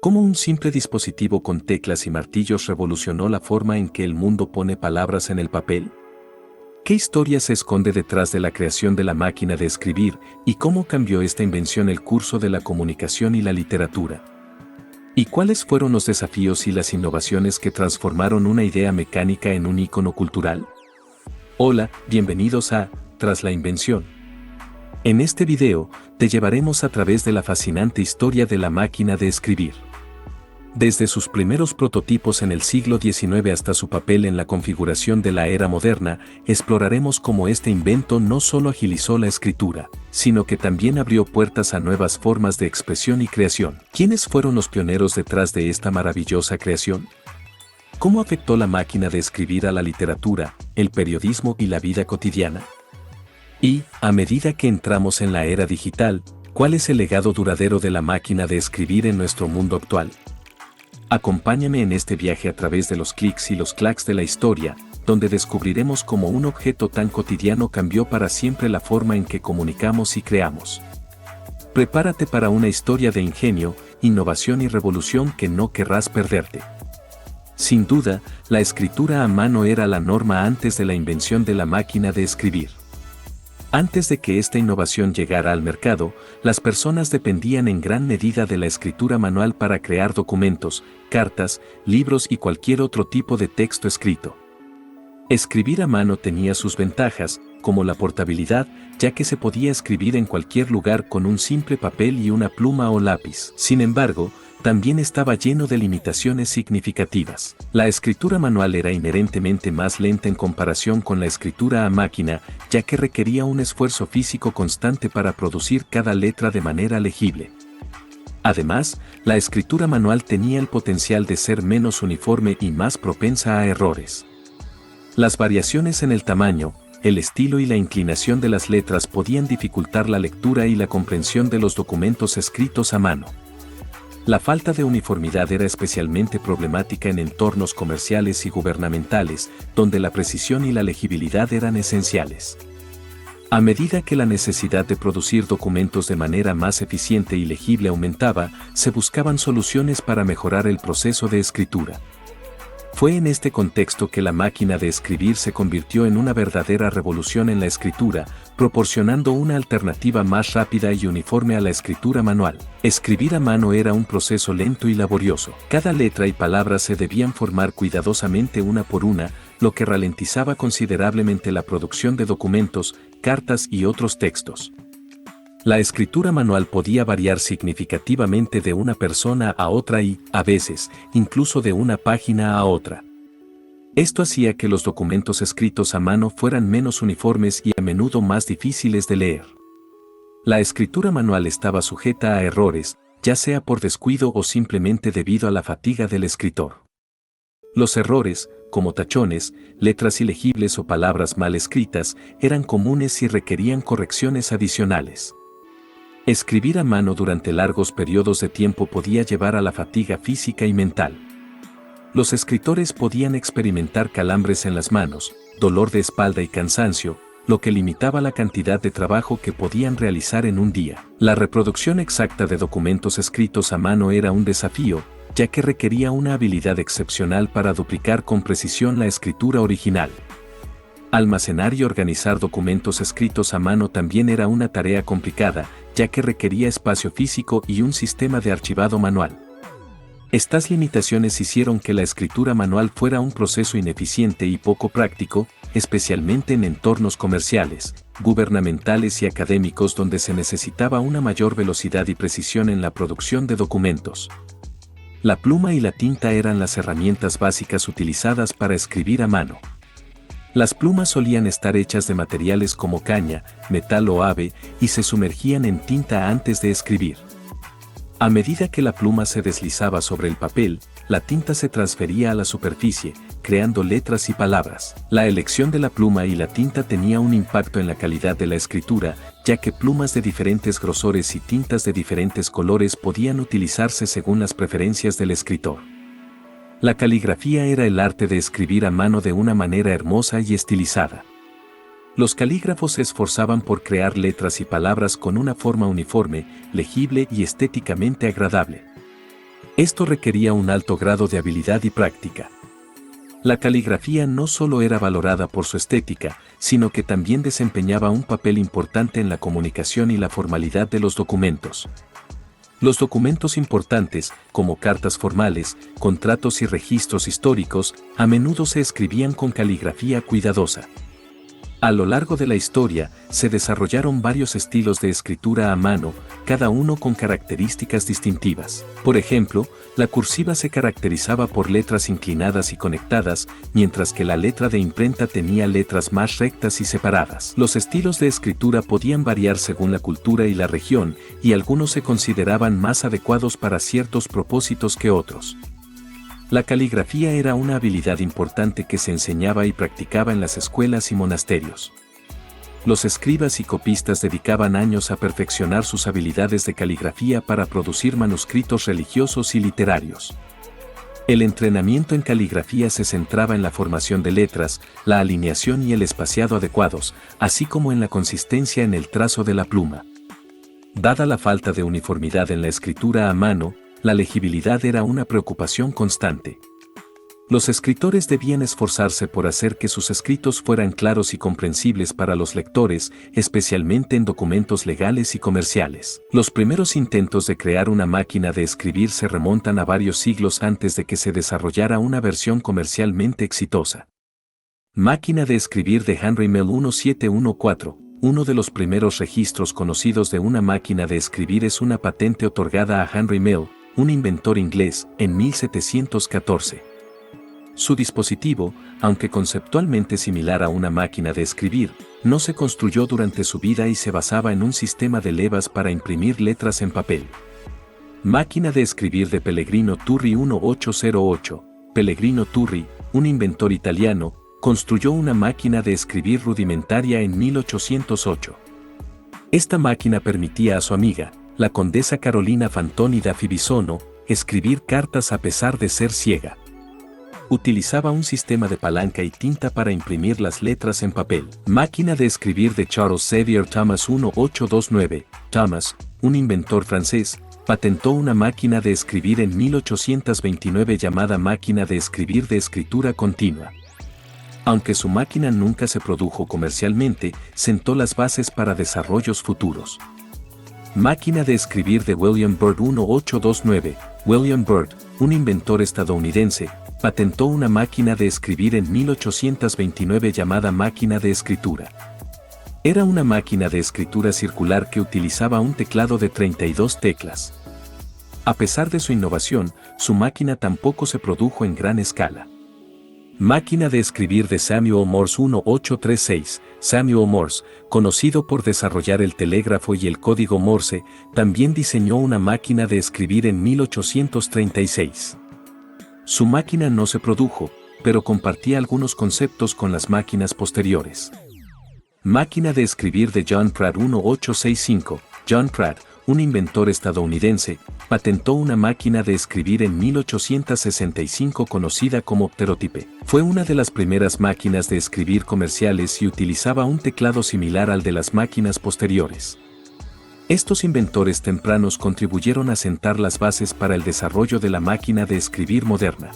¿Cómo un simple dispositivo con teclas y martillos revolucionó la forma en que el mundo pone palabras en el papel? ¿Qué historia se esconde detrás de la creación de la máquina de escribir y cómo cambió esta invención el curso de la comunicación y la literatura? ¿Y cuáles fueron los desafíos y las innovaciones que transformaron una idea mecánica en un ícono cultural? Hola, bienvenidos a Tras la Invención. En este video, te llevaremos a través de la fascinante historia de la máquina de escribir. Desde sus primeros prototipos en el siglo XIX hasta su papel en la configuración de la era moderna, exploraremos cómo este invento no solo agilizó la escritura, sino que también abrió puertas a nuevas formas de expresión y creación. ¿Quiénes fueron los pioneros detrás de esta maravillosa creación? ¿Cómo afectó la máquina de escribir a la literatura, el periodismo y la vida cotidiana? Y, a medida que entramos en la era digital, ¿cuál es el legado duradero de la máquina de escribir en nuestro mundo actual? Acompáñame en este viaje a través de los clics y los clacks de la historia, donde descubriremos cómo un objeto tan cotidiano cambió para siempre la forma en que comunicamos y creamos. Prepárate para una historia de ingenio, innovación y revolución que no querrás perderte. Sin duda, la escritura a mano era la norma antes de la invención de la máquina de escribir. Antes de que esta innovación llegara al mercado, las personas dependían en gran medida de la escritura manual para crear documentos, cartas, libros y cualquier otro tipo de texto escrito. Escribir a mano tenía sus ventajas, como la portabilidad, ya que se podía escribir en cualquier lugar con un simple papel y una pluma o lápiz. Sin embargo, también estaba lleno de limitaciones significativas. La escritura manual era inherentemente más lenta en comparación con la escritura a máquina, ya que requería un esfuerzo físico constante para producir cada letra de manera legible. Además, la escritura manual tenía el potencial de ser menos uniforme y más propensa a errores. Las variaciones en el tamaño, el estilo y la inclinación de las letras podían dificultar la lectura y la comprensión de los documentos escritos a mano. La falta de uniformidad era especialmente problemática en entornos comerciales y gubernamentales, donde la precisión y la legibilidad eran esenciales. A medida que la necesidad de producir documentos de manera más eficiente y legible aumentaba, se buscaban soluciones para mejorar el proceso de escritura. Fue en este contexto que la máquina de escribir se convirtió en una verdadera revolución en la escritura, proporcionando una alternativa más rápida y uniforme a la escritura manual. Escribir a mano era un proceso lento y laborioso. Cada letra y palabra se debían formar cuidadosamente una por una, lo que ralentizaba considerablemente la producción de documentos, cartas y otros textos. La escritura manual podía variar significativamente de una persona a otra y, a veces, incluso de una página a otra. Esto hacía que los documentos escritos a mano fueran menos uniformes y a menudo más difíciles de leer. La escritura manual estaba sujeta a errores, ya sea por descuido o simplemente debido a la fatiga del escritor. Los errores, como tachones, letras ilegibles o palabras mal escritas, eran comunes y requerían correcciones adicionales. Escribir a mano durante largos periodos de tiempo podía llevar a la fatiga física y mental. Los escritores podían experimentar calambres en las manos, dolor de espalda y cansancio, lo que limitaba la cantidad de trabajo que podían realizar en un día. La reproducción exacta de documentos escritos a mano era un desafío, ya que requería una habilidad excepcional para duplicar con precisión la escritura original. Almacenar y organizar documentos escritos a mano también era una tarea complicada, ya que requería espacio físico y un sistema de archivado manual. Estas limitaciones hicieron que la escritura manual fuera un proceso ineficiente y poco práctico, especialmente en entornos comerciales, gubernamentales y académicos donde se necesitaba una mayor velocidad y precisión en la producción de documentos. La pluma y la tinta eran las herramientas básicas utilizadas para escribir a mano. Las plumas solían estar hechas de materiales como caña, metal o ave y se sumergían en tinta antes de escribir. A medida que la pluma se deslizaba sobre el papel, la tinta se transfería a la superficie, creando letras y palabras. La elección de la pluma y la tinta tenía un impacto en la calidad de la escritura, ya que plumas de diferentes grosores y tintas de diferentes colores podían utilizarse según las preferencias del escritor. La caligrafía era el arte de escribir a mano de una manera hermosa y estilizada. Los calígrafos se esforzaban por crear letras y palabras con una forma uniforme, legible y estéticamente agradable. Esto requería un alto grado de habilidad y práctica. La caligrafía no solo era valorada por su estética, sino que también desempeñaba un papel importante en la comunicación y la formalidad de los documentos. Los documentos importantes, como cartas formales, contratos y registros históricos, a menudo se escribían con caligrafía cuidadosa. A lo largo de la historia, se desarrollaron varios estilos de escritura a mano, cada uno con características distintivas. Por ejemplo, la cursiva se caracterizaba por letras inclinadas y conectadas, mientras que la letra de imprenta tenía letras más rectas y separadas. Los estilos de escritura podían variar según la cultura y la región, y algunos se consideraban más adecuados para ciertos propósitos que otros. La caligrafía era una habilidad importante que se enseñaba y practicaba en las escuelas y monasterios. Los escribas y copistas dedicaban años a perfeccionar sus habilidades de caligrafía para producir manuscritos religiosos y literarios. El entrenamiento en caligrafía se centraba en la formación de letras, la alineación y el espaciado adecuados, así como en la consistencia en el trazo de la pluma. Dada la falta de uniformidad en la escritura a mano, la legibilidad era una preocupación constante. Los escritores debían esforzarse por hacer que sus escritos fueran claros y comprensibles para los lectores, especialmente en documentos legales y comerciales. Los primeros intentos de crear una máquina de escribir se remontan a varios siglos antes de que se desarrollara una versión comercialmente exitosa. Máquina de escribir de Henry Mill 1714. Uno de los primeros registros conocidos de una máquina de escribir es una patente otorgada a Henry Mill, un inventor inglés, en 1714. Su dispositivo, aunque conceptualmente similar a una máquina de escribir, no se construyó durante su vida y se basaba en un sistema de levas para imprimir letras en papel. Máquina de escribir de Pellegrino Turri 1808. Pellegrino Turri, un inventor italiano, construyó una máquina de escribir rudimentaria en 1808. Esta máquina permitía a su amiga, la condesa Carolina Fantoni da Fibisono, escribir cartas a pesar de ser ciega. Utilizaba un sistema de palanca y tinta para imprimir las letras en papel. Máquina de escribir de Charles Xavier Thomas 1829. Thomas, un inventor francés, patentó una máquina de escribir en 1829 llamada máquina de escribir de escritura continua. Aunque su máquina nunca se produjo comercialmente, sentó las bases para desarrollos futuros. Máquina de escribir de William Byrd 1829. William Byrd, un inventor estadounidense, patentó una máquina de escribir en 1829 llamada máquina de escritura. Era una máquina de escritura circular que utilizaba un teclado de 32 teclas. A pesar de su innovación, su máquina tampoco se produjo en gran escala. Máquina de escribir de Samuel Morse 1836. Samuel Morse, conocido por desarrollar el telégrafo y el código Morse, también diseñó una máquina de escribir en 1836. Su máquina no se produjo, pero compartía algunos conceptos con las máquinas posteriores. Máquina de escribir de John Pratt 1865. John Pratt, un inventor estadounidense, patentó una máquina de escribir en 1865 conocida como Pterotype. Fue una de las primeras máquinas de escribir comerciales y utilizaba un teclado similar al de las máquinas posteriores. Estos inventores tempranos contribuyeron a sentar las bases para el desarrollo de la máquina de escribir moderna.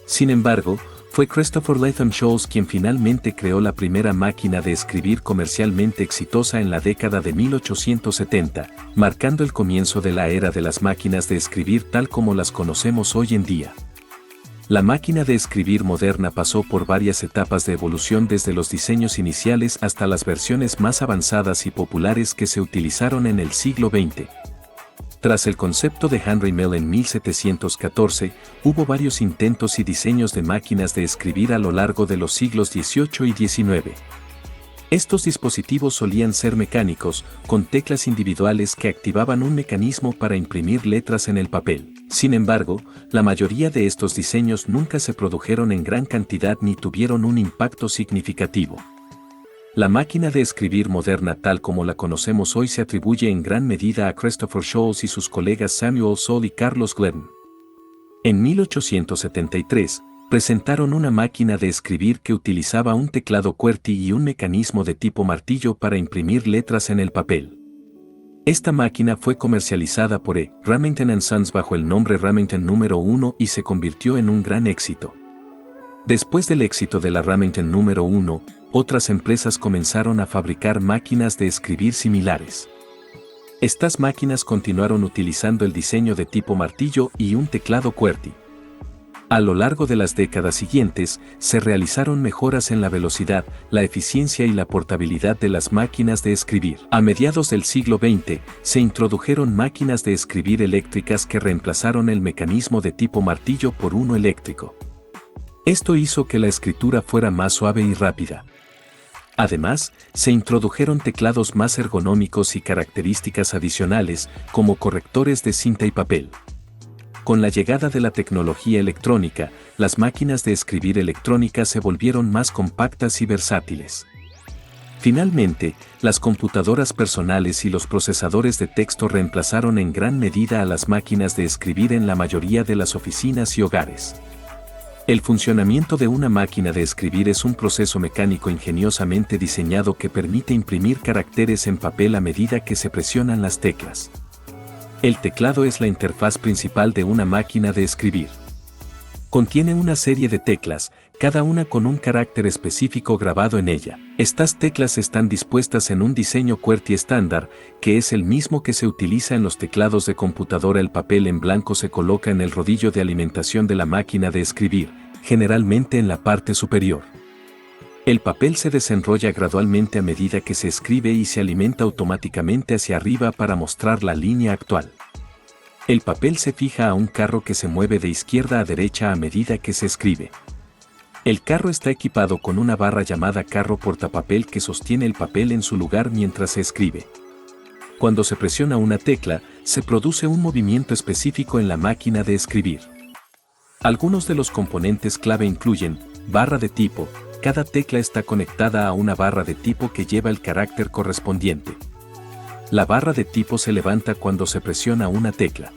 Sin embargo, fue Christopher Latham Scholes quien finalmente creó la primera máquina de escribir comercialmente exitosa en la década de 1870, marcando el comienzo de la era de las máquinas de escribir tal como las conocemos hoy en día. La máquina de escribir moderna pasó por varias etapas de evolución desde los diseños iniciales hasta las versiones más avanzadas y populares que se utilizaron en el siglo XX. Tras el concepto de Henry Mill en 1714, hubo varios intentos y diseños de máquinas de escribir a lo largo de los siglos XVIII y XIX. Estos dispositivos solían ser mecánicos, con teclas individuales que activaban un mecanismo para imprimir letras en el papel. Sin embargo, la mayoría de estos diseños nunca se produjeron en gran cantidad ni tuvieron un impacto significativo. La máquina de escribir moderna tal como la conocemos hoy se atribuye en gran medida a Christopher Scholes y sus colegas Samuel Soule y Carlos Glidden. En 1873, presentaron una máquina de escribir que utilizaba un teclado QWERTY y un mecanismo de tipo martillo para imprimir letras en el papel. Esta máquina fue comercializada por E. Remington & Sons bajo el nombre Remington número 1 y se convirtió en un gran éxito. Después del éxito de la Remington número 1, otras empresas comenzaron a fabricar máquinas de escribir similares. Estas máquinas continuaron utilizando el diseño de tipo martillo y un teclado QWERTY. A lo largo de las décadas siguientes, se realizaron mejoras en la velocidad, la eficiencia y la portabilidad de las máquinas de escribir. A mediados del siglo XX, se introdujeron máquinas de escribir eléctricas que reemplazaron el mecanismo de tipo martillo por uno eléctrico. Esto hizo que la escritura fuera más suave y rápida. Además, se introdujeron teclados más ergonómicos y características adicionales, como correctores de cinta y papel. Con la llegada de la tecnología electrónica, las máquinas de escribir electrónicas se volvieron más compactas y versátiles. Finalmente, las computadoras personales y los procesadores de texto reemplazaron en gran medida a las máquinas de escribir en la mayoría de las oficinas y hogares. El funcionamiento de una máquina de escribir es un proceso mecánico ingeniosamente diseñado que permite imprimir caracteres en papel a medida que se presionan las teclas. El teclado es la interfaz principal de una máquina de escribir. Contiene una serie de teclas, cada una con un carácter específico grabado en ella. Estas teclas están dispuestas en un diseño QWERTY estándar, que es el mismo que se utiliza en los teclados de computadora. El papel en blanco se coloca en el rodillo de alimentación de la máquina de escribir, generalmente en la parte superior. El papel se desenrolla gradualmente a medida que se escribe y se alimenta automáticamente hacia arriba para mostrar la línea actual. El papel se fija a un carro que se mueve de izquierda a derecha a medida que se escribe. El carro está equipado con una barra llamada carro portapapel que sostiene el papel en su lugar mientras se escribe. Cuando se presiona una tecla, se produce un movimiento específico en la máquina de escribir. Algunos de los componentes clave incluyen barra de tipo. Cada tecla está conectada a una barra de tipo que lleva el carácter correspondiente. La barra de tipo se levanta cuando se presiona una tecla.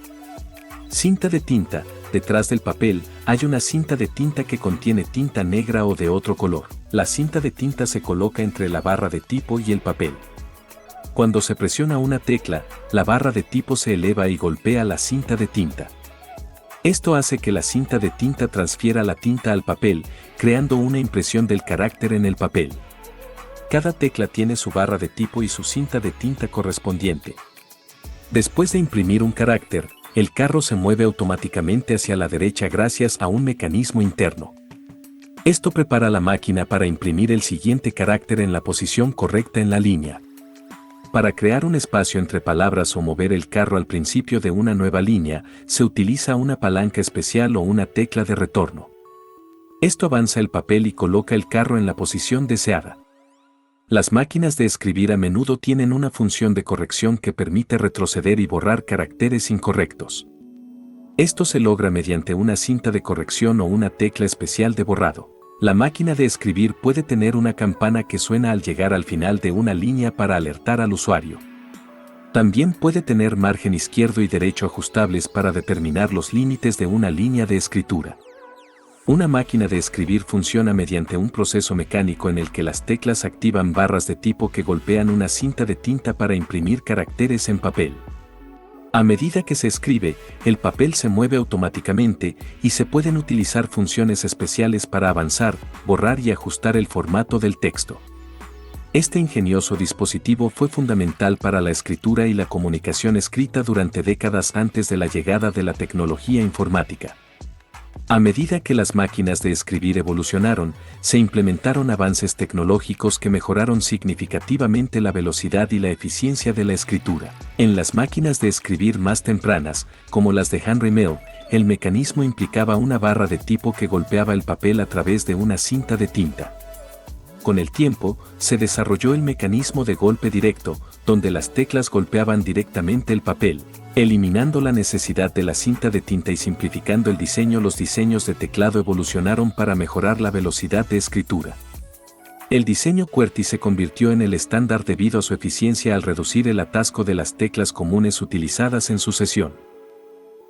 Cinta de tinta. Detrás del papel hay una cinta de tinta que contiene tinta negra o de otro color. La cinta de tinta se coloca entre la barra de tipo y el papel. Cuando se presiona una tecla, la barra de tipo se eleva y golpea la cinta de tinta. Esto hace que la cinta de tinta transfiera la tinta al papel, creando una impresión del carácter en el papel. Cada tecla tiene su barra de tipo y su cinta de tinta correspondiente. Después de imprimir un carácter, el carro se mueve automáticamente hacia la derecha gracias a un mecanismo interno. Esto prepara la máquina para imprimir el siguiente carácter en la posición correcta en la línea. Para crear un espacio entre palabras o mover el carro al principio de una nueva línea, se utiliza una palanca especial o una tecla de retorno. Esto avanza el papel y coloca el carro en la posición deseada. Las máquinas de escribir a menudo tienen una función de corrección que permite retroceder y borrar caracteres incorrectos. Esto se logra mediante una cinta de corrección o una tecla especial de borrado. La máquina de escribir puede tener una campana que suena al llegar al final de una línea para alertar al usuario. También puede tener margen izquierdo y derecho ajustables para determinar los límites de una línea de escritura. Una máquina de escribir funciona mediante un proceso mecánico en el que las teclas activan barras de tipo que golpean una cinta de tinta para imprimir caracteres en papel. A medida que se escribe, el papel se mueve automáticamente y se pueden utilizar funciones especiales para avanzar, borrar y ajustar el formato del texto. Este ingenioso dispositivo fue fundamental para la escritura y la comunicación escrita durante décadas antes de la llegada de la tecnología informática. A medida que las máquinas de escribir evolucionaron, se implementaron avances tecnológicos que mejoraron significativamente la velocidad y la eficiencia de la escritura. En las máquinas de escribir más tempranas, como las de Henry Mill, el mecanismo implicaba una barra de tipo que golpeaba el papel a través de una cinta de tinta. Con el tiempo, se desarrolló el mecanismo de golpe directo, donde las teclas golpeaban directamente el papel, eliminando la necesidad de la cinta de tinta y simplificando el diseño. Los diseños de teclado evolucionaron para mejorar la velocidad de escritura. El diseño QWERTY se convirtió en el estándar debido a su eficiencia al reducir el atasco de las teclas comunes utilizadas en sucesión.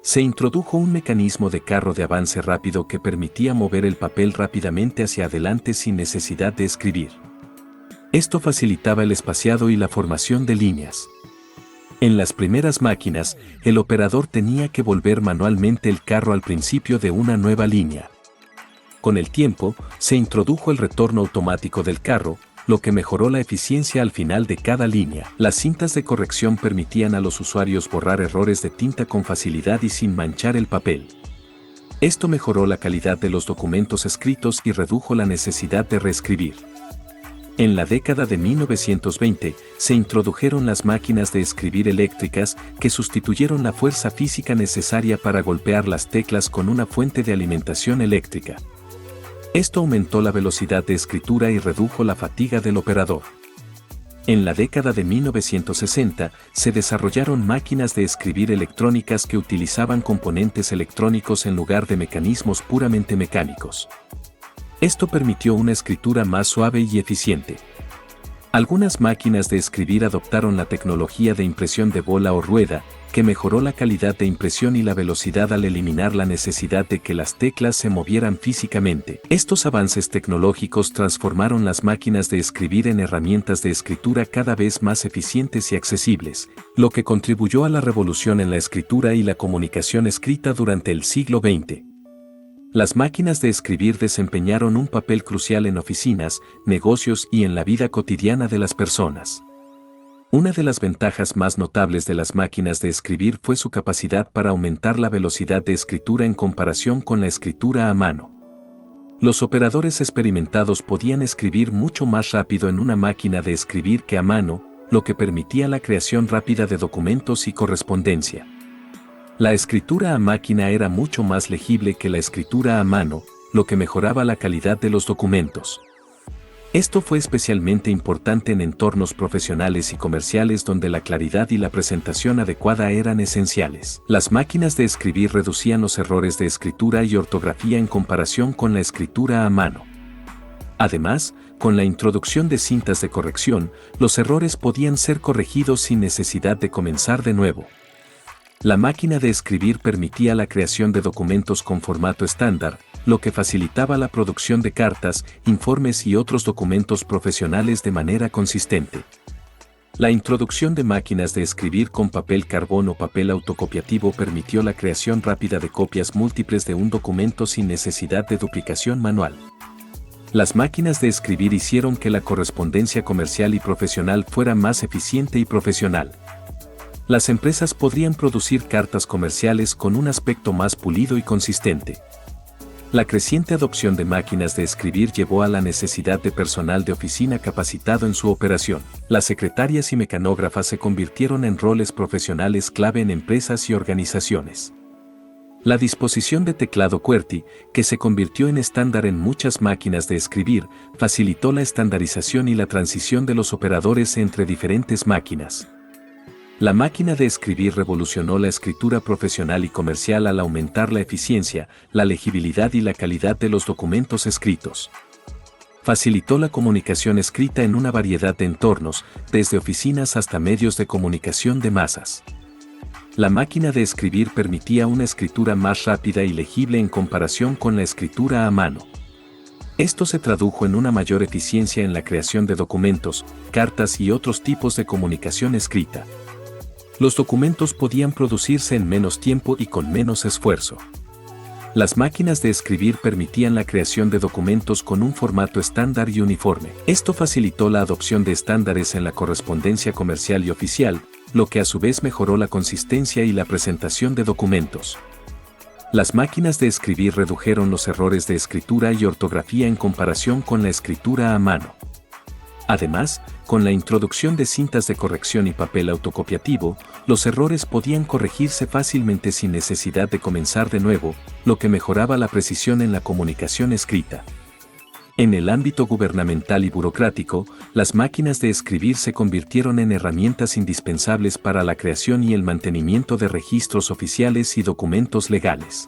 Se introdujo un mecanismo de carro de avance rápido que permitía mover el papel rápidamente hacia adelante sin necesidad de escribir. Esto facilitaba el espaciado y la formación de líneas. En las primeras máquinas, el operador tenía que volver manualmente el carro al principio de una nueva línea. Con el tiempo, se introdujo el retorno automático del carro, lo que mejoró la eficiencia al final de cada línea. Las cintas de corrección permitían a los usuarios borrar errores de tinta con facilidad y sin manchar el papel. Esto mejoró la calidad de los documentos escritos y redujo la necesidad de reescribir. En la década de 1920, se introdujeron las máquinas de escribir eléctricas que sustituyeron la fuerza física necesaria para golpear las teclas con una fuente de alimentación eléctrica. Esto aumentó la velocidad de escritura y redujo la fatiga del operador. En la década de 1960, se desarrollaron máquinas de escribir electrónicas que utilizaban componentes electrónicos en lugar de mecanismos puramente mecánicos. Esto permitió una escritura más suave y eficiente. Algunas máquinas de escribir adoptaron la tecnología de impresión de bola o rueda, que mejoró la calidad de impresión y la velocidad al eliminar la necesidad de que las teclas se movieran físicamente. Estos avances tecnológicos transformaron las máquinas de escribir en herramientas de escritura cada vez más eficientes y accesibles, lo que contribuyó a la revolución en la escritura y la comunicación escrita durante el siglo XX. Las máquinas de escribir desempeñaron un papel crucial en oficinas, negocios y en la vida cotidiana de las personas. Una de las ventajas más notables de las máquinas de escribir fue su capacidad para aumentar la velocidad de escritura en comparación con la escritura a mano. Los operadores experimentados podían escribir mucho más rápido en una máquina de escribir que a mano, lo que permitía la creación rápida de documentos y correspondencia. La escritura a máquina era mucho más legible que la escritura a mano, lo que mejoraba la calidad de los documentos. Esto fue especialmente importante en entornos profesionales y comerciales donde la claridad y la presentación adecuada eran esenciales. Las máquinas de escribir reducían los errores de escritura y ortografía en comparación con la escritura a mano. Además, con la introducción de cintas de corrección, los errores podían ser corregidos sin necesidad de comenzar de nuevo. La máquina de escribir permitía la creación de documentos con formato estándar, lo que facilitaba la producción de cartas, informes y otros documentos profesionales de manera consistente. La introducción de máquinas de escribir con papel carbón o papel autocopiativo permitió la creación rápida de copias múltiples de un documento sin necesidad de duplicación manual. Las máquinas de escribir hicieron que la correspondencia comercial y profesional fuera más eficiente y profesional. Las empresas podrían producir cartas comerciales con un aspecto más pulido y consistente. La creciente adopción de máquinas de escribir llevó a la necesidad de personal de oficina capacitado en su operación. Las secretarias y mecanógrafas se convirtieron en roles profesionales clave en empresas y organizaciones. La disposición de teclado QWERTY, que se convirtió en estándar en muchas máquinas de escribir, facilitó la estandarización y la transición de los operadores entre diferentes máquinas. La máquina de escribir revolucionó la escritura profesional y comercial al aumentar la eficiencia, la legibilidad y la calidad de los documentos escritos. Facilitó la comunicación escrita en una variedad de entornos, desde oficinas hasta medios de comunicación de masas. La máquina de escribir permitía una escritura más rápida y legible en comparación con la escritura a mano. Esto se tradujo en una mayor eficiencia en la creación de documentos, cartas y otros tipos de comunicación escrita. Los documentos podían producirse en menos tiempo y con menos esfuerzo. Las máquinas de escribir permitían la creación de documentos con un formato estándar y uniforme. Esto facilitó la adopción de estándares en la correspondencia comercial y oficial, lo que a su vez mejoró la consistencia y la presentación de documentos. Las máquinas de escribir redujeron los errores de escritura y ortografía en comparación con la escritura a mano. Además, con la introducción de cintas de corrección y papel autocopiativo, los errores podían corregirse fácilmente sin necesidad de comenzar de nuevo, lo que mejoraba la precisión en la comunicación escrita. En el ámbito gubernamental y burocrático, las máquinas de escribir se convirtieron en herramientas indispensables para la creación y el mantenimiento de registros oficiales y documentos legales.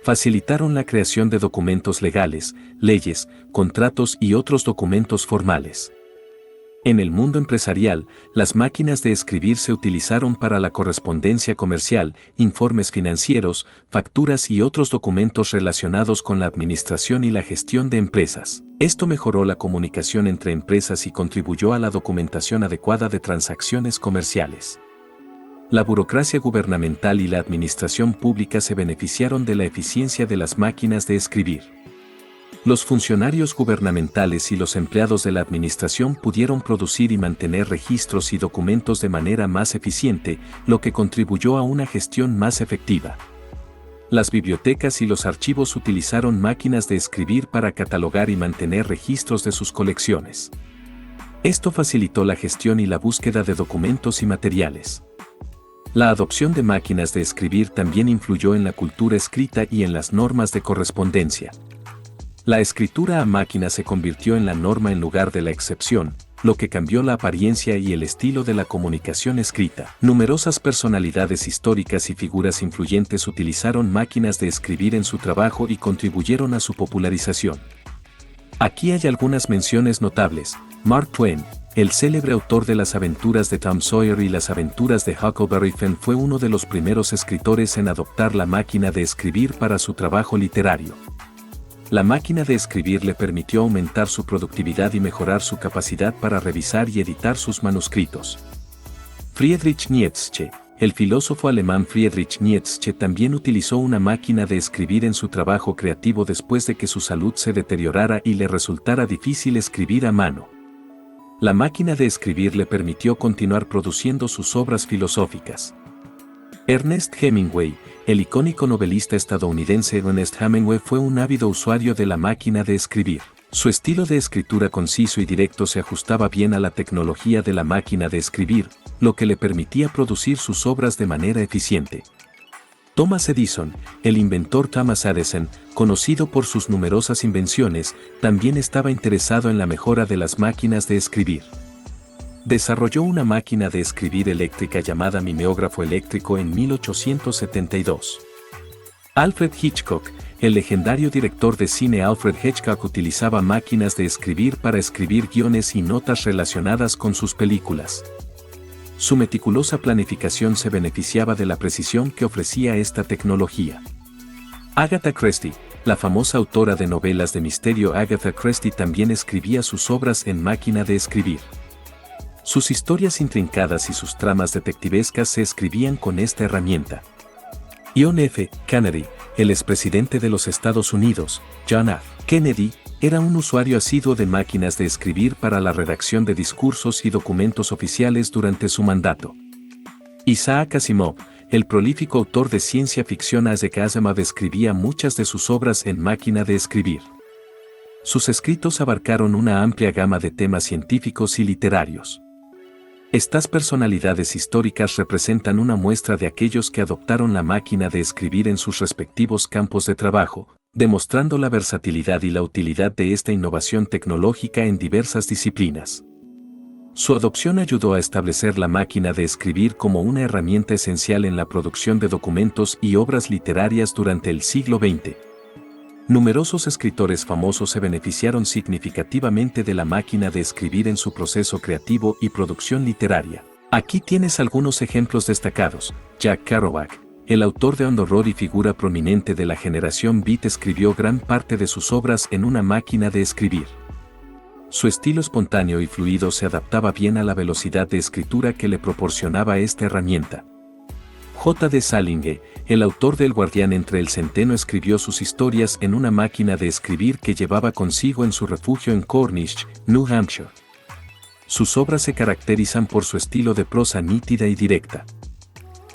Facilitaron la creación de documentos legales, leyes, contratos y otros documentos formales. En el mundo empresarial, las máquinas de escribir se utilizaron para la correspondencia comercial, informes financieros, facturas y otros documentos relacionados con la administración y la gestión de empresas. Esto mejoró la comunicación entre empresas y contribuyó a la documentación adecuada de transacciones comerciales. La burocracia gubernamental y la administración pública se beneficiaron de la eficiencia de las máquinas de escribir. Los funcionarios gubernamentales y los empleados de la administración pudieron producir y mantener registros y documentos de manera más eficiente, lo que contribuyó a una gestión más efectiva. Las bibliotecas y los archivos utilizaron máquinas de escribir para catalogar y mantener registros de sus colecciones. Esto facilitó la gestión y la búsqueda de documentos y materiales. La adopción de máquinas de escribir también influyó en la cultura escrita y en las normas de correspondencia. La escritura a máquina se convirtió en la norma en lugar de la excepción, lo que cambió la apariencia y el estilo de la comunicación escrita. Numerosas personalidades históricas y figuras influyentes utilizaron máquinas de escribir en su trabajo y contribuyeron a su popularización. Aquí hay algunas menciones notables. Mark Twain, el célebre autor de las aventuras de Tom Sawyer y las aventuras de Huckleberry Finn, fue uno de los primeros escritores en adoptar la máquina de escribir para su trabajo literario. La máquina de escribir le permitió aumentar su productividad y mejorar su capacidad para revisar y editar sus manuscritos. Friedrich Nietzsche, el filósofo alemán Friedrich Nietzsche, también utilizó una máquina de escribir en su trabajo creativo después de que su salud se deteriorara y le resultara difícil escribir a mano. La máquina de escribir le permitió continuar produciendo sus obras filosóficas. Ernest Hemingway, el icónico novelista estadounidense Ernest Hemingway, fue un ávido usuario de la máquina de escribir. Su estilo de escritura conciso y directo se ajustaba bien a la tecnología de la máquina de escribir, lo que le permitía producir sus obras de manera eficiente. Thomas Edison, el inventor Thomas Edison, conocido por sus numerosas invenciones, también estaba interesado en la mejora de las máquinas de escribir. Desarrolló una máquina de escribir eléctrica llamada mimeógrafo eléctrico en 1872. Alfred Hitchcock, el legendario director de cine Alfred Hitchcock, utilizaba máquinas de escribir para escribir guiones y notas relacionadas con sus películas. Su meticulosa planificación se beneficiaba de la precisión que ofrecía esta tecnología. Agatha Christie, la famosa autora de novelas de misterio Agatha Christie, también escribía sus obras en máquina de escribir. Sus historias intrincadas y sus tramas detectivescas se escribían con esta herramienta. John F. Kennedy, el expresidente de los Estados Unidos, John F. Kennedy, era un usuario asiduo de máquinas de escribir para la redacción de discursos y documentos oficiales durante su mandato. Isaac Asimov, el prolífico autor de ciencia ficción Isaac Asimov, escribía muchas de sus obras en máquina de escribir. Sus escritos abarcaron una amplia gama de temas científicos y literarios. Estas personalidades históricas representan una muestra de aquellos que adoptaron la máquina de escribir en sus respectivos campos de trabajo, demostrando la versatilidad y la utilidad de esta innovación tecnológica en diversas disciplinas. Su adopción ayudó a establecer la máquina de escribir como una herramienta esencial en la producción de documentos y obras literarias durante el siglo XX. Numerosos escritores famosos se beneficiaron significativamente de la máquina de escribir en su proceso creativo y producción literaria. Aquí tienes algunos ejemplos destacados. Jack Kerouac, el autor de On the Road y figura prominente de la generación Beat, escribió gran parte de sus obras en una máquina de escribir. Su estilo espontáneo y fluido se adaptaba bien a la velocidad de escritura que le proporcionaba esta herramienta. J. D. Salinger, el autor de El Guardián entre el Centeno, escribió sus historias en una máquina de escribir que llevaba consigo en su refugio en Cornish, New Hampshire. Sus obras se caracterizan por su estilo de prosa nítida y directa.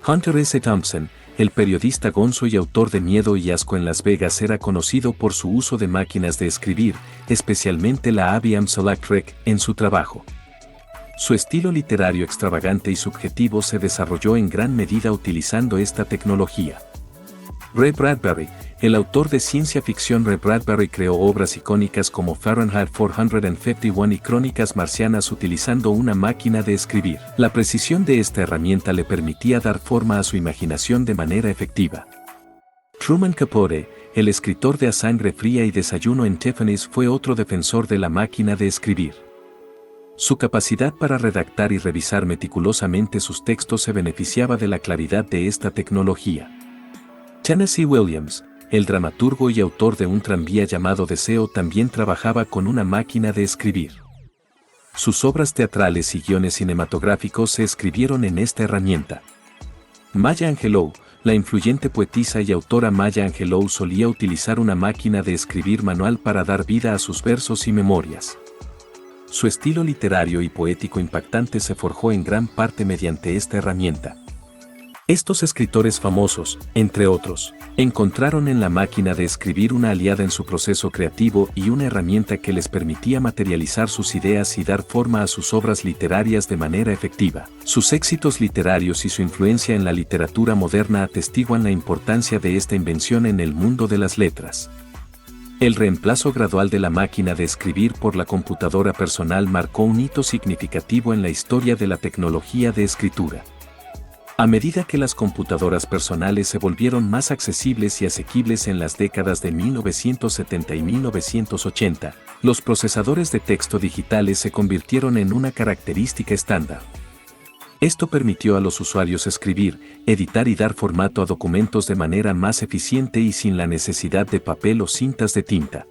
Hunter S. Thompson, el periodista gonzo y autor de Miedo y Asco en Las Vegas, era conocido por su uso de máquinas de escribir, especialmente la IBM Selectric, en su trabajo. Su estilo literario extravagante y subjetivo se desarrolló en gran medida utilizando esta tecnología. Ray Bradbury, el autor de ciencia ficción Ray Bradbury, creó obras icónicas como Fahrenheit 451 y Crónicas Marcianas utilizando una máquina de escribir. La precisión de esta herramienta le permitía dar forma a su imaginación de manera efectiva. Truman Capote, el escritor de A Sangre Fría y Desayuno en Tiffany's, fue otro defensor de la máquina de escribir. Su capacidad para redactar y revisar meticulosamente sus textos se beneficiaba de la claridad de esta tecnología. Tennessee Williams, el dramaturgo y autor de Un tranvía llamado Deseo, también trabajaba con una máquina de escribir. Sus obras teatrales y guiones cinematográficos se escribieron en esta herramienta. Maya Angelou, la influyente poetisa y autora Maya Angelou solía utilizar una máquina de escribir manual para dar vida a sus versos y memorias. Su estilo literario y poético impactante se forjó en gran parte mediante esta herramienta. Estos escritores famosos, entre otros, encontraron en la máquina de escribir una aliada en su proceso creativo y una herramienta que les permitía materializar sus ideas y dar forma a sus obras literarias de manera efectiva. Sus éxitos literarios y su influencia en la literatura moderna atestiguan la importancia de esta invención en el mundo de las letras. El reemplazo gradual de la máquina de escribir por la computadora personal marcó un hito significativo en la historia de la tecnología de escritura. A medida que las computadoras personales se volvieron más accesibles y asequibles en las décadas de 1970 y 1980, los procesadores de texto digitales se convirtieron en una característica estándar. Esto permitió a los usuarios escribir, editar y dar formato a documentos de manera más eficiente y sin la necesidad de papel o cintas de tinta.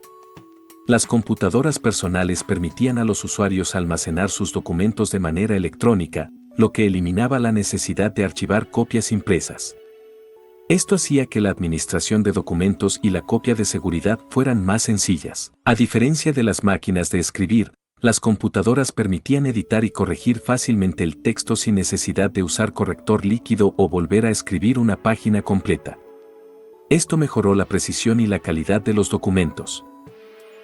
Las computadoras personales permitían a los usuarios almacenar sus documentos de manera electrónica, lo que eliminaba la necesidad de archivar copias impresas. Esto hacía que la administración de documentos y la copia de seguridad fueran más sencillas. A diferencia de las máquinas de escribir, las computadoras permitían editar y corregir fácilmente el texto sin necesidad de usar corrector líquido o volver a escribir una página completa. Esto mejoró la precisión y la calidad de los documentos.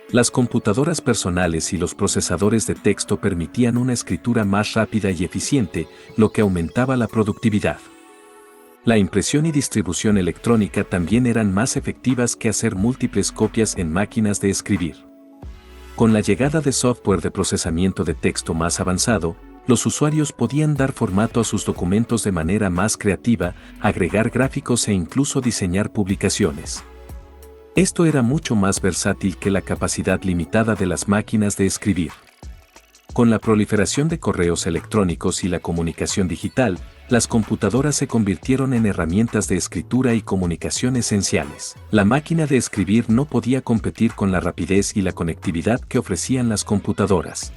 Las computadoras personales y los procesadores de texto permitían una escritura más rápida y eficiente, lo que aumentaba la productividad. La impresión y distribución electrónica también eran más efectivas que hacer múltiples copias en máquinas de escribir. Con la llegada de software de procesamiento de texto más avanzado, los usuarios podían dar formato a sus documentos de manera más creativa, agregar gráficos e incluso diseñar publicaciones. Esto era mucho más versátil que la capacidad limitada de las máquinas de escribir. Con la proliferación de correos electrónicos y la comunicación digital, las computadoras se convirtieron en herramientas de escritura y comunicación esenciales. La máquina de escribir no podía competir con la rapidez y la conectividad que ofrecían las computadoras.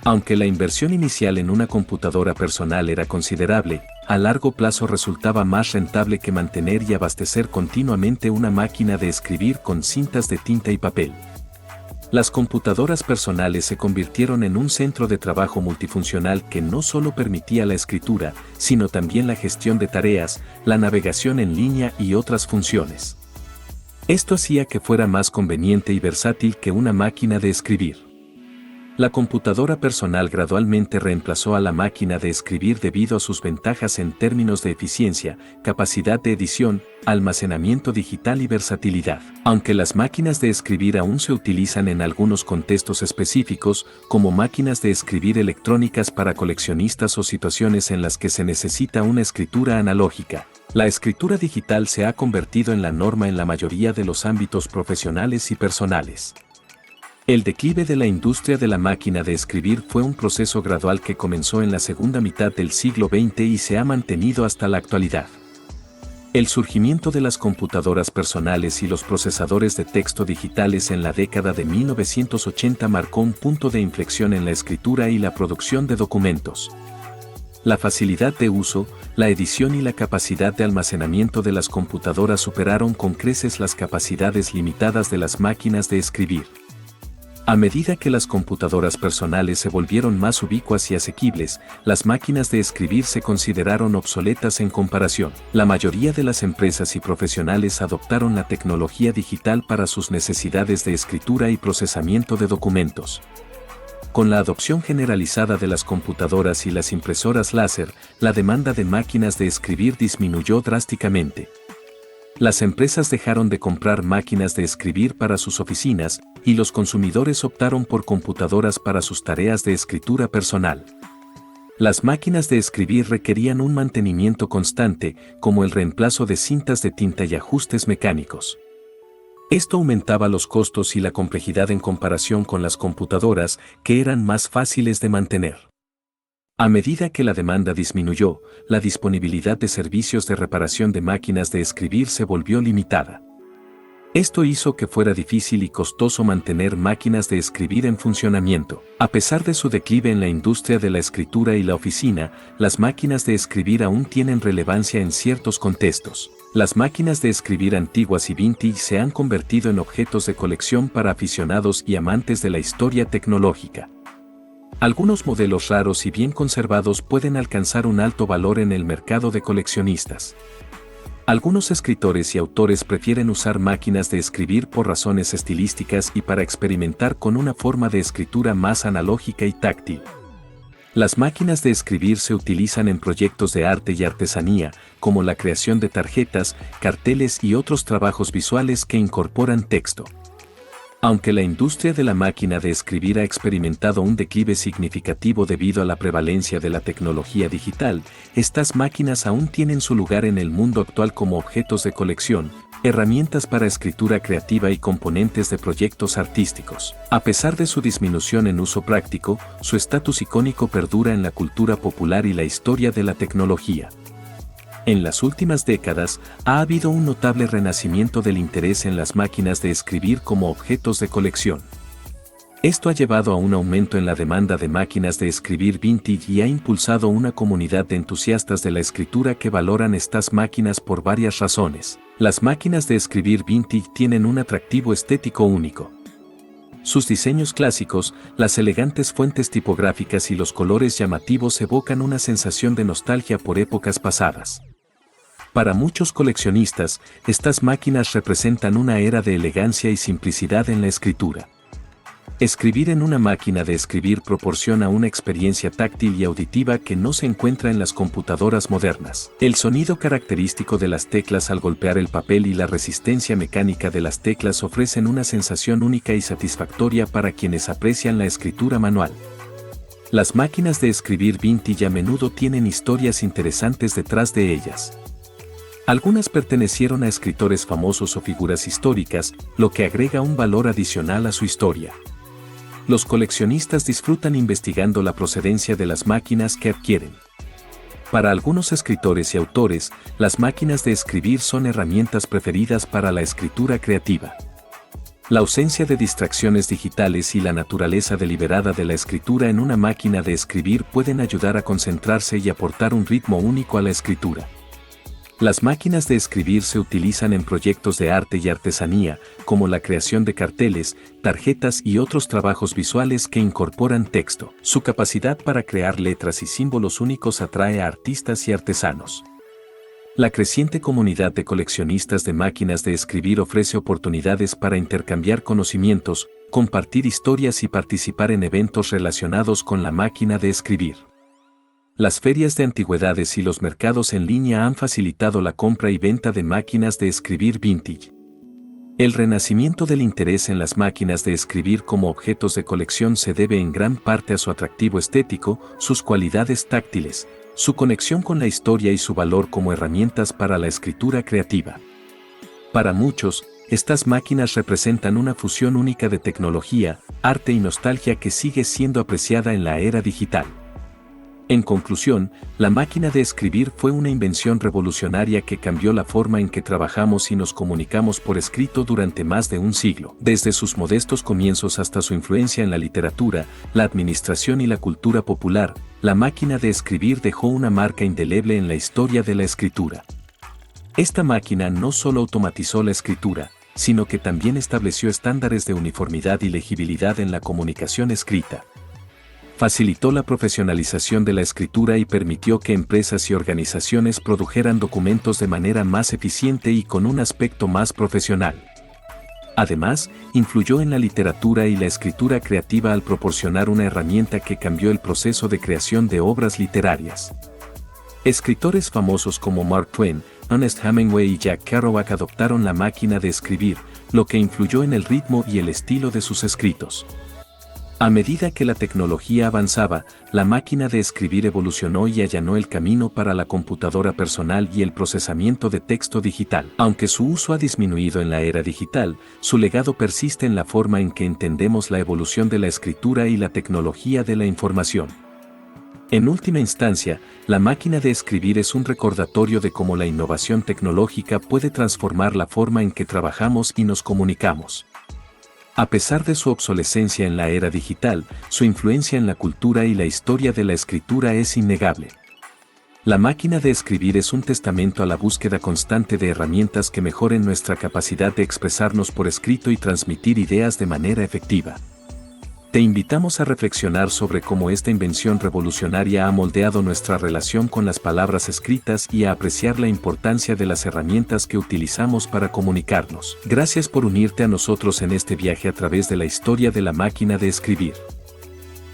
Aunque la inversión inicial en una computadora personal era considerable, a largo plazo resultaba más rentable que mantener y abastecer continuamente una máquina de escribir con cintas de tinta y papel. Las computadoras personales se convirtieron en un centro de trabajo multifuncional que no solo permitía la escritura, sino también la gestión de tareas, la navegación en línea y otras funciones. Esto hacía que fuera más conveniente y versátil que una máquina de escribir. La computadora personal gradualmente reemplazó a la máquina de escribir debido a sus ventajas en términos de eficiencia, capacidad de edición, almacenamiento digital y versatilidad. Aunque las máquinas de escribir aún se utilizan en algunos contextos específicos, como máquinas de escribir electrónicas para coleccionistas o situaciones en las que se necesita una escritura analógica, la escritura digital se ha convertido en la norma en la mayoría de los ámbitos profesionales y personales. El declive de la industria de la máquina de escribir fue un proceso gradual que comenzó en la segunda mitad del siglo XX y se ha mantenido hasta la actualidad. El surgimiento de las computadoras personales y los procesadores de texto digitales en la década de 1980 marcó un punto de inflexión en la escritura y la producción de documentos. La facilidad de uso, la edición y la capacidad de almacenamiento de las computadoras superaron con creces las capacidades limitadas de las máquinas de escribir. A medida que las computadoras personales se volvieron más ubicuas y asequibles, las máquinas de escribir se consideraron obsoletas en comparación. La mayoría de las empresas y profesionales adoptaron la tecnología digital para sus necesidades de escritura y procesamiento de documentos. Con la adopción generalizada de las computadoras y las impresoras láser, la demanda de máquinas de escribir disminuyó drásticamente. Las empresas dejaron de comprar máquinas de escribir para sus oficinas, y los consumidores optaron por computadoras para sus tareas de escritura personal. Las máquinas de escribir requerían un mantenimiento constante, como el reemplazo de cintas de tinta y ajustes mecánicos. Esto aumentaba los costos y la complejidad en comparación con las computadoras, que eran más fáciles de mantener. A medida que la demanda disminuyó, la disponibilidad de servicios de reparación de máquinas de escribir se volvió limitada. Esto hizo que fuera difícil y costoso mantener máquinas de escribir en funcionamiento. A pesar de su declive en la industria de la escritura y la oficina, las máquinas de escribir aún tienen relevancia en ciertos contextos. Las máquinas de escribir antiguas y vintage se han convertido en objetos de colección para aficionados y amantes de la historia tecnológica. Algunos modelos raros y bien conservados pueden alcanzar un alto valor en el mercado de coleccionistas. Algunos escritores y autores prefieren usar máquinas de escribir por razones estilísticas y para experimentar con una forma de escritura más analógica y táctil. Las máquinas de escribir se utilizan en proyectos de arte y artesanía, como la creación de tarjetas, carteles y otros trabajos visuales que incorporan texto. Aunque la industria de la máquina de escribir ha experimentado un declive significativo debido a la prevalencia de la tecnología digital, estas máquinas aún tienen su lugar en el mundo actual como objetos de colección, herramientas para escritura creativa y componentes de proyectos artísticos. A pesar de su disminución en uso práctico, su estatus icónico perdura en la cultura popular y la historia de la tecnología. En las últimas décadas, ha habido un notable renacimiento del interés en las máquinas de escribir como objetos de colección. Esto ha llevado a un aumento en la demanda de máquinas de escribir vintage y ha impulsado una comunidad de entusiastas de la escritura que valoran estas máquinas por varias razones. Las máquinas de escribir vintage tienen un atractivo estético único. Sus diseños clásicos, las elegantes fuentes tipográficas y los colores llamativos evocan una sensación de nostalgia por épocas pasadas. Para muchos coleccionistas, estas máquinas representan una era de elegancia y simplicidad en la escritura. Escribir en una máquina de escribir proporciona una experiencia táctil y auditiva que no se encuentra en las computadoras modernas. El sonido característico de las teclas al golpear el papel y la resistencia mecánica de las teclas ofrecen una sensación única y satisfactoria para quienes aprecian la escritura manual. Las máquinas de escribir vintage a menudo tienen historias interesantes detrás de ellas. Algunas pertenecieron a escritores famosos o figuras históricas, lo que agrega un valor adicional a su historia. Los coleccionistas disfrutan investigando la procedencia de las máquinas que adquieren. Para algunos escritores y autores, las máquinas de escribir son herramientas preferidas para la escritura creativa. La ausencia de distracciones digitales y la naturaleza deliberada de la escritura en una máquina de escribir pueden ayudar a concentrarse y aportar un ritmo único a la escritura. Las máquinas de escribir se utilizan en proyectos de arte y artesanía, como la creación de carteles, tarjetas y otros trabajos visuales que incorporan texto. Su capacidad para crear letras y símbolos únicos atrae a artistas y artesanos. La creciente comunidad de coleccionistas de máquinas de escribir ofrece oportunidades para intercambiar conocimientos, compartir historias y participar en eventos relacionados con la máquina de escribir. Las ferias de antigüedades y los mercados en línea han facilitado la compra y venta de máquinas de escribir vintage. El renacimiento del interés en las máquinas de escribir como objetos de colección se debe en gran parte a su atractivo estético, sus cualidades táctiles, su conexión con la historia y su valor como herramientas para la escritura creativa. Para muchos, estas máquinas representan una fusión única de tecnología, arte y nostalgia que sigue siendo apreciada en la era digital. En conclusión, la máquina de escribir fue una invención revolucionaria que cambió la forma en que trabajamos y nos comunicamos por escrito durante más de un siglo. Desde sus modestos comienzos hasta su influencia en la literatura, la administración y la cultura popular, la máquina de escribir dejó una marca indeleble en la historia de la escritura. Esta máquina no solo automatizó la escritura, sino que también estableció estándares de uniformidad y legibilidad en la comunicación escrita. Facilitó la profesionalización de la escritura y permitió que empresas y organizaciones produjeran documentos de manera más eficiente y con un aspecto más profesional. Además, influyó en la literatura y la escritura creativa al proporcionar una herramienta que cambió el proceso de creación de obras literarias. Escritores famosos como Mark Twain, Ernest Hemingway y Jack Kerouac adoptaron la máquina de escribir, lo que influyó en el ritmo y el estilo de sus escritos. A medida que la tecnología avanzaba, la máquina de escribir evolucionó y allanó el camino para la computadora personal y el procesamiento de texto digital. Aunque su uso ha disminuido en la era digital, su legado persiste en la forma en que entendemos la evolución de la escritura y la tecnología de la información. En última instancia, la máquina de escribir es un recordatorio de cómo la innovación tecnológica puede transformar la forma en que trabajamos y nos comunicamos. A pesar de su obsolescencia en la era digital, su influencia en la cultura y la historia de la escritura es innegable. La máquina de escribir es un testamento a la búsqueda constante de herramientas que mejoren nuestra capacidad de expresarnos por escrito y transmitir ideas de manera efectiva. Te invitamos a reflexionar sobre cómo esta invención revolucionaria ha moldeado nuestra relación con las palabras escritas y a apreciar la importancia de las herramientas que utilizamos para comunicarnos. Gracias por unirte a nosotros en este viaje a través de la historia de la máquina de escribir.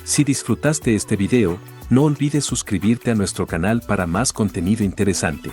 Si disfrutaste este video, no olvides suscribirte a nuestro canal para más contenido interesante.